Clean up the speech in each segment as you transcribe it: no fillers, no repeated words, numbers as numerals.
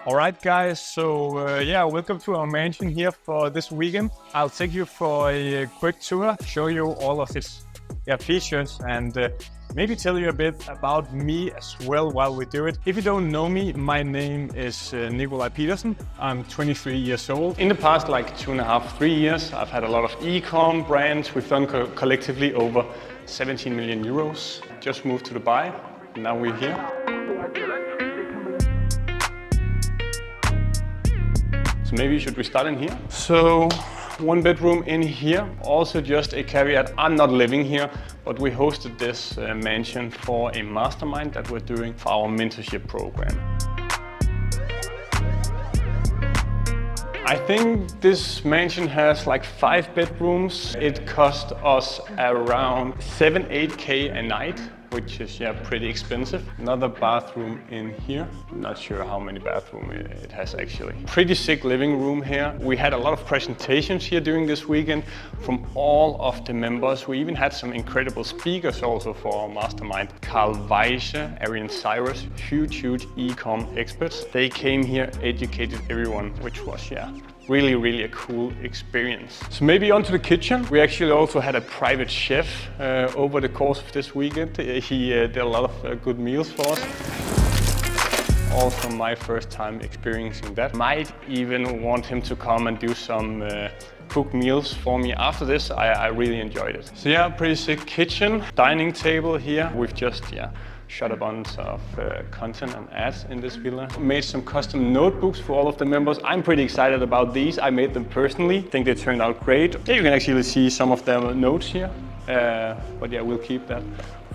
All right, guys. So welcome to our mansion here for this weekend. I'll take you for a quick tour, show you all of its features, and maybe tell you a bit about me as well while we do it. If you don't know me, my name is Nikolaj Petersen. I'm 23 years old. In the past, like 2.5, 3 years, I've had a lot of ecom brands. We've done collectively over 17 million euros. Just moved to Dubai. Now we're here. So maybe should we start in here? So 1 bedroom in here. Also just a caveat, I'm not living here, but we hosted this mansion for a mastermind that we're doing for our mentorship program. I think this mansion has like 5 bedrooms. It cost us around 7-8K a night, which is pretty expensive. Another bathroom in here. I'm not sure how many bathrooms it has actually. Pretty sick living room here. We had a lot of presentations here during this weekend from all of the members. We even had some incredible speakers also for our mastermind. Carl Weisse, Arian Cyrus, huge ecom experts. They came here, educated everyone, which was really a cool experience. So maybe onto the kitchen. We actually also had a private chef over the course of this weekend. He did a lot of good meals for us. Also my first time experiencing that. Might even want him to come and do some cooked meals for me after this. I really enjoyed it. So pretty sick kitchen. Dining table here. We've just shot a bunch of content and ads in this villa. Made some custom notebooks for all of the members. I'm pretty excited about these. I made them personally. I think they turned out great. You can actually see some of their notes here. But we'll keep that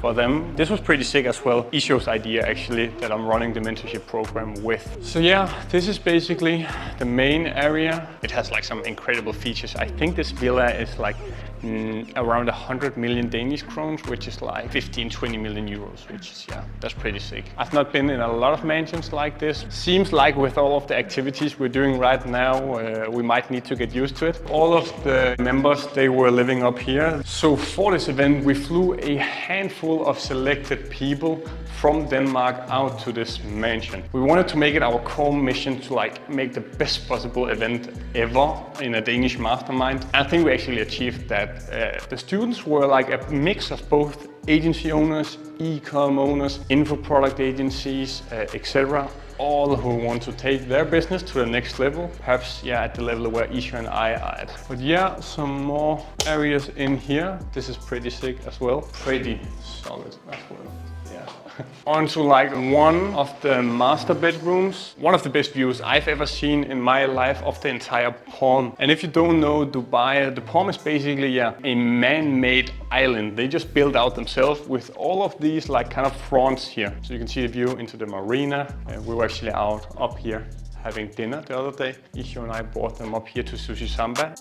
for them. This was pretty sick as well. Isho's idea actually, that I'm running the mentorship program with. So this is basically the main area. It has like some incredible features. I think this villa is like around 100 million Danish krones, which is like 15-20 million euros, which is, that's pretty sick. I've not been in a lot of mansions like this. Seems like with all of the activities we're doing right now, we might need to get used to it. All of the members, they were living up here. So for this event, we flew a handful of selected people from Denmark out to this mansion. We wanted to make it our core mission to make the best possible event ever in a Danish mastermind. I think we actually achieved that. The students were like a mix of both agency owners, e-com owners, info product agencies, etc. All who want to take their business to the next level, perhaps at the level where Isha and I are at. But some more areas in here. This is pretty sick as well. Pretty solid as well. Onto one of the master bedrooms. One of the best views I've ever seen in my life of the entire Palm. And if you don't know Dubai, the Palm is basically a man-made island. They just built out themselves with all of these kind of fronts here. So you can see the view into the marina. We were actually up here having dinner the other day. Isho and I brought them up here to Sushi Samba.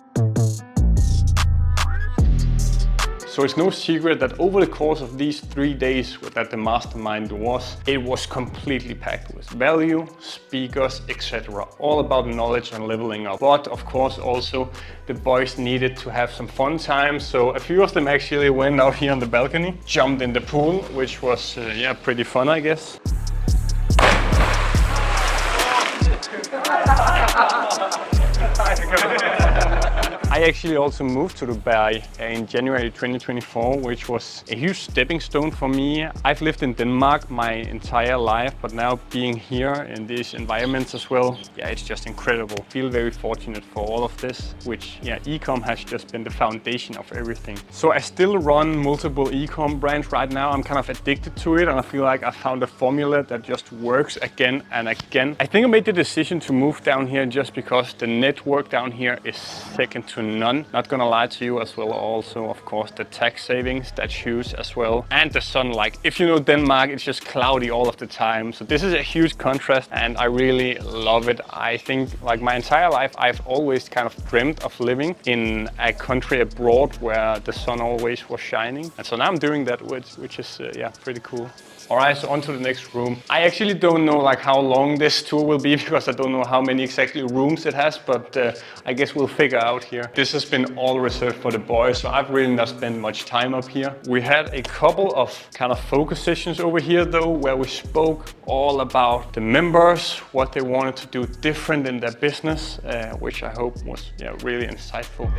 So it's no secret that over the course of these 3 days that the mastermind it was completely packed with value, speakers, etc. All about knowledge and leveling up. But of course also the boys needed to have some fun time. So a few of them actually went out here on the balcony, jumped in the pool, which was pretty fun, I guess. I actually also moved to Dubai in January 2024, which was a huge stepping stone for me. I've lived in Denmark my entire life, but now being here in these environments as well, it's just incredible. I feel very fortunate for all of this, which ecom has just been the foundation of everything. So I still run multiple ecom brands right now. I'm kind of addicted to it, and I feel like I found a formula that just works again and again. I think I made the decision to move down here just because the network down here is second to none. Not gonna lie to you, as well also of course the tax savings, that's huge as well. And the sunlight. If you know Denmark, it's just cloudy all of the time. So this is a huge contrast and I really love it. I think my entire life I've always kind of dreamt of living in a country abroad where the sun always was shining. And so now I'm doing that, which is pretty cool. Alright, so on to the next room. I actually don't know how long this tour will be because I don't know how many exactly rooms it has, but I guess we'll figure out here. here. This has been all reserved for the boys, so I've really not spent much time up here. We had a couple of kind of focus sessions over here though, where we spoke all about the members, what they wanted to do different in their business, which I hope was really insightful.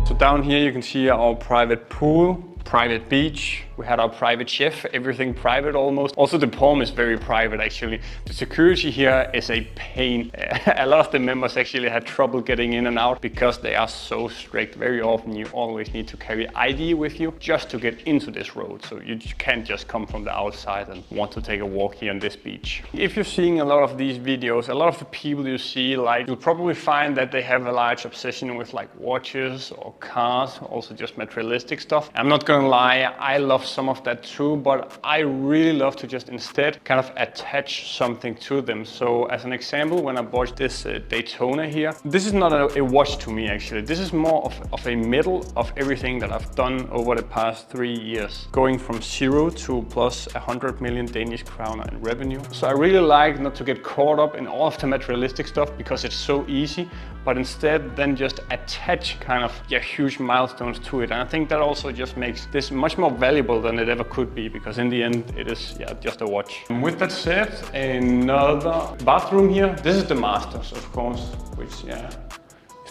So down here you can see our private pool, private beach. We had our private chef, everything private almost. Also the pool is very private actually. The security here is a pain. A lot of the members actually had trouble getting in and out because they are so strict. Very often you always need to carry ID with you just to get into this road. So you can't just come from the outside and want to take a walk here on this beach. If you're seeing a lot of these videos, a lot of the people you see, like, you'll probably find that they have a large obsession with like watches or cars, also just materialistic stuff. I'm not gonna lie, I love some of that too, but I really love to just instead kind of attach something to them. So as an example, when I bought this Daytona here, this is not a watch to me actually. This is more of a medal of everything that I've done over the past 3 years, going from 0 to plus 100 million Danish kroner in revenue. So I really like not to get caught up in all of the materialistic stuff because it's so easy, but instead then just attach kind of huge milestones to it. And I think that also just makes this much more valuable than it ever could be, because in the end it is just a watch. And with that said, another bathroom here. This is the Masters, of course, which is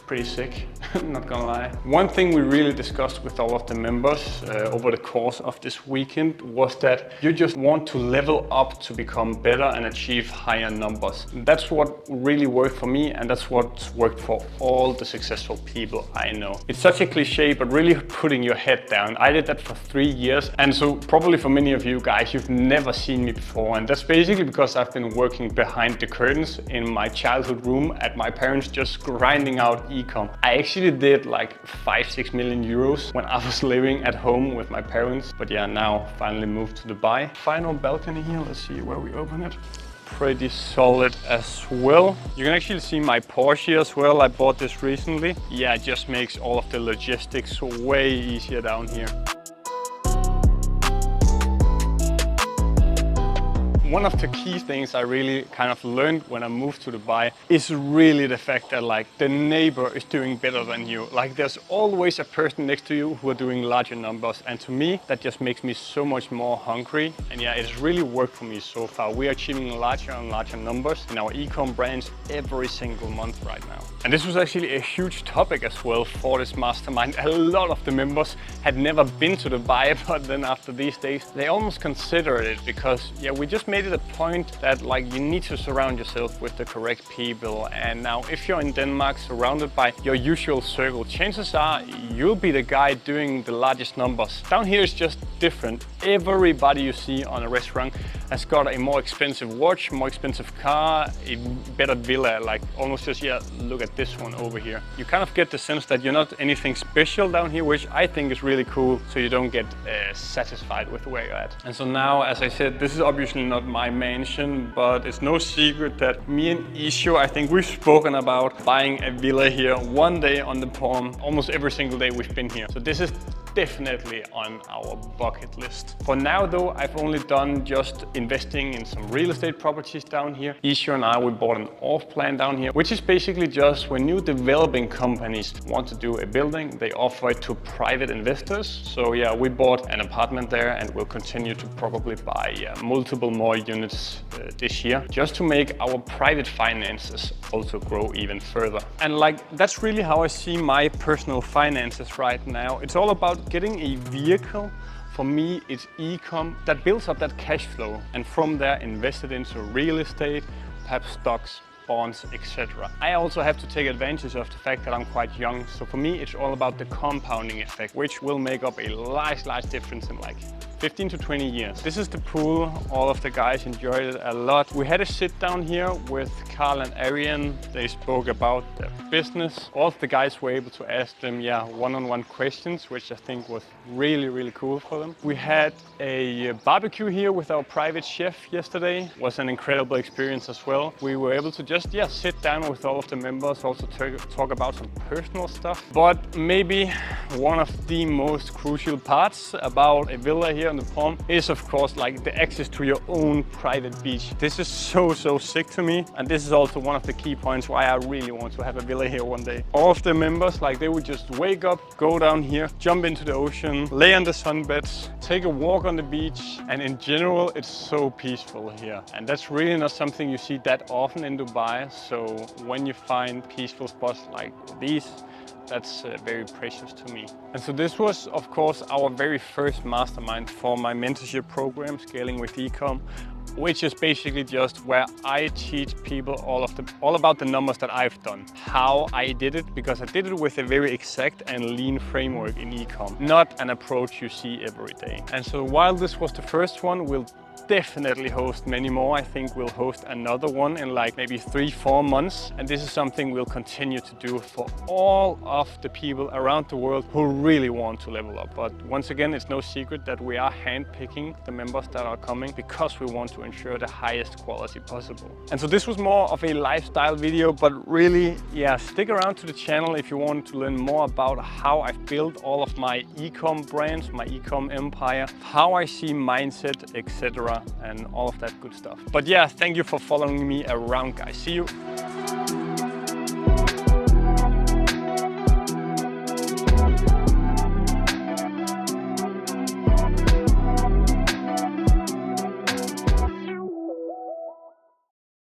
pretty sick, not gonna lie. One thing we really discussed with all of the members over the course of this weekend was that you just want to level up to become better and achieve higher numbers. That's what really worked for me, and that's what worked for all the successful people I know. It's such a cliche, but really putting your head down. I did that for 3 years, and so probably for many of you guys, you've never seen me before, and that's basically because I've been working behind the curtains in my childhood room at my parents, just grinding out ecom. I actually did like 5-6 million euros when I was living at home with my parents, but now finally moved to Dubai. Final balcony here, let's see where we open it. Pretty solid as well. You can actually see my Porsche as well. I bought this recently. It just makes all of the logistics way easier down here. One of the key things I really kind of learned when I moved to Dubai is really the fact that like the neighbor is doing better than you. Like there's always a person next to you who are doing larger numbers, and to me that just makes me so much more hungry. And it's really worked for me so far. We are achieving larger and larger numbers in our ecom branch every single month right now. And this was actually a huge topic as well for this mastermind. A lot of the members had never been to Dubai, but then after these days they almost considered it, because we just made it a point that like you need to surround yourself with the correct people. And now if you're in Denmark surrounded by your usual circle, chances are you'll be the guy doing the largest numbers. Down here is just different. Everybody you see on a restaurant has got a more expensive watch, more expensive car, a better villa. Like almost just look at this one over here. You kind of get the sense that you're not anything special down here, which I think is really cool, so you don't get satisfied with where you're at. And so now, as I said, this is obviously not my mansion, but it's no secret that me and Isho, I think we've spoken about buying a villa here one day on the Palm almost every single day we've been here. So this is definitely on our bucket list. For now though, I've only done just investing in some real estate properties down here. Isho and I, we bought an off plan down here, which is basically just when new developing companies want to do a building, they offer it to private investors. So we bought an apartment there, and we'll continue to probably buy multiple more units this year, just to make our private finances also grow even further. And like that's really how I see my personal finances right now. It's all about getting a vehicle. For me, it's ecom that builds up that cash flow, and from there invested into real estate, perhaps stocks, bonds, etc. I also have to take advantage of the fact that I'm quite young. So for me, it's all about the compounding effect, which will make up a large difference in like 15 to 20 years. This is the pool. All of the guys enjoyed it a lot. We had a sit down here with Carl and Arian. They spoke about their business. All of the guys were able to ask them one-on-one questions, which I think was really cool for them. We had a barbecue here with our private chef yesterday. It was an incredible experience as well. We were able to just sit down with all of the members, also talk about some personal stuff. But maybe one of the most crucial parts about a villa here on the Palm is of course like the access to your own private beach. This is so sick to me, and this is also one of the key points why I really want to have a villa here one day. All of the members, like, they would just wake up, go down here, jump into the ocean, lay on the sunbeds, take a walk on the beach, and in general it's so peaceful here. And that's really not something you see that often in Dubai, so when you find peaceful spots like these, that's very precious to me. And so this was of course our very first mastermind for my mentorship program, Scaling With Ecom, which is basically just where I teach people all about the numbers that I've done, how I did it, because I did it with a very exact and lean framework in ecom, not an approach you see every day. And so while this was the first one, we'll definitely host many more. I think we'll host another one in like maybe 3-4 months, and this is something we'll continue to do for all of the people around the world who really want to level up. But once again, it's no secret that we are handpicking the members that are coming because we want to ensure the highest quality possible. And so this was more of a lifestyle video, but really, yeah, stick around to the channel if you want to learn more about how I've built all of my ecom brands, my ecom empire, how I see mindset, etc., and all of that good stuff. But yeah, thank you for following me around, guys. See you.